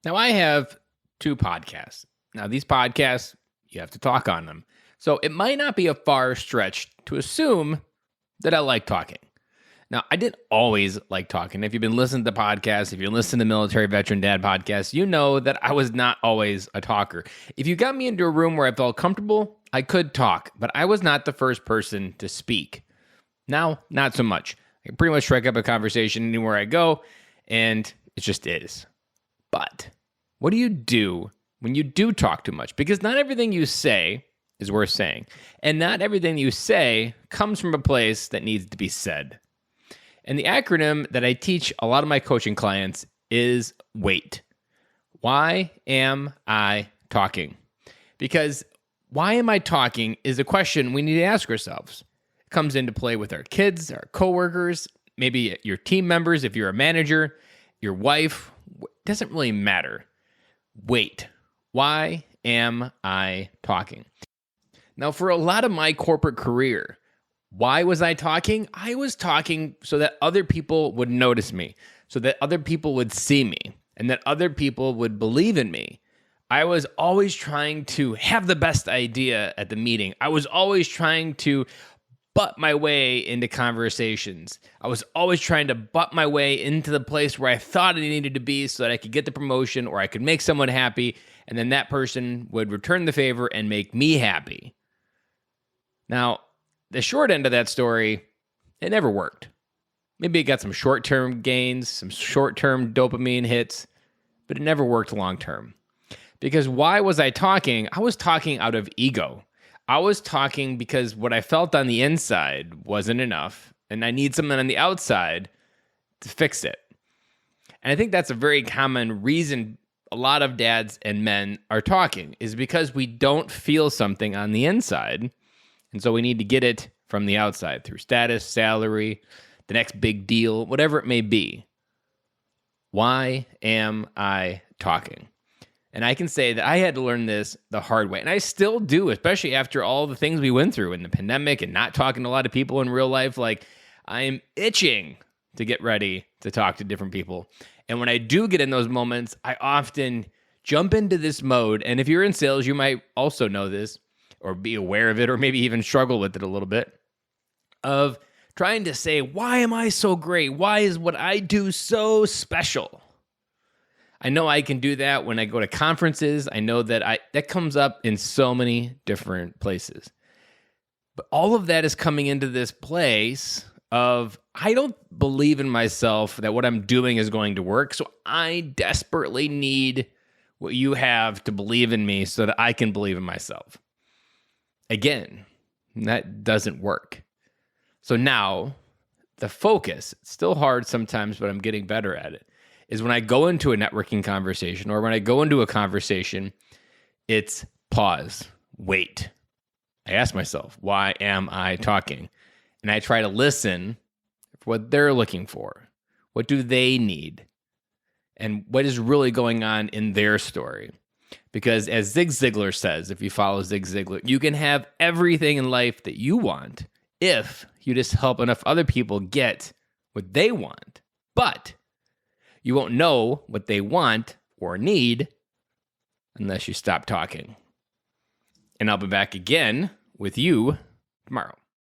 Now, I have two podcasts. Now, these podcasts, you have to talk on them. So it might not be a far stretch to assume that I like talking. Now, I didn't always like talking. If you've been listening to podcasts, if you listen to Military Veteran Dad podcasts, you know that I was not always a talker. If you got me into a room where I felt comfortable, I could talk, but I was not the first person to speak. Now, not so much. I can pretty much strike up a conversation anywhere I go, and it just is. But what do you do when you do talk too much? Because not everything you say is worth saying, and not everything you say comes from a place that needs to be said. And the acronym that I teach a lot of my coaching clients is WAIT. Why am I talking? Because why am I talking is a question we need to ask ourselves. It comes into play with our kids, our coworkers, maybe your team members, if you're a manager, your wife. It doesn't really matter. WAIT. Why am I talking? Now, for a lot of my corporate career, why was I talking? I was talking so that other people would notice me, so that other people would see me, and that other people would believe in me. I was always trying to have the best idea at the meeting. I was always trying to butt my way into conversations. I was always trying to butt my way into the place where I thought I needed to be so that I could get the promotion or I could make someone happy, and then that person would return the favor and make me happy. Now, the short end of that story, it never worked. Maybe it got some short-term gains, some short-term dopamine hits, but it never worked long-term. Because why was I talking? I was talking out of ego. I was talking because what I felt on the inside wasn't enough, and I need something on the outside to fix it. And I think that's a very common reason a lot of dads and men are talking, is because we don't feel something on the inside. And so we need to get it from the outside through status, salary, the next big deal, whatever it may be. Why am I talking? And I can say that I had to learn this the hard way. And I still do, especially after all the things we went through in the pandemic and not talking to a lot of people in real life. Like, I'm itching to get ready to talk to different people. And when I do get in those moments, I often jump into this mode. And if you're in sales, you might also know this, or be aware of it, or maybe even struggle with it a little bit, of trying to say, why am I so great? Why is what I do so special? I know I can do that when I go to conferences. I know that that comes up in so many different places. But all of that is coming into this place of, I don't believe in myself that what I'm doing is going to work, so I desperately need what you have to believe in me so that I can believe in myself. Again, that doesn't work. So now, the focus, it's still hard sometimes, but I'm getting better at it, is when I go into a networking conversation or when I go into a conversation, it's pause, wait. I ask myself, why am I talking? And I try to listen for what they're looking for. What do they need? And what is really going on in their story? Because as Zig Ziglar says, if you follow Zig Ziglar, you can have everything in life that you want if you just help enough other people get what they want. But you won't know what they want or need unless you stop talking. And I'll be back again with you tomorrow.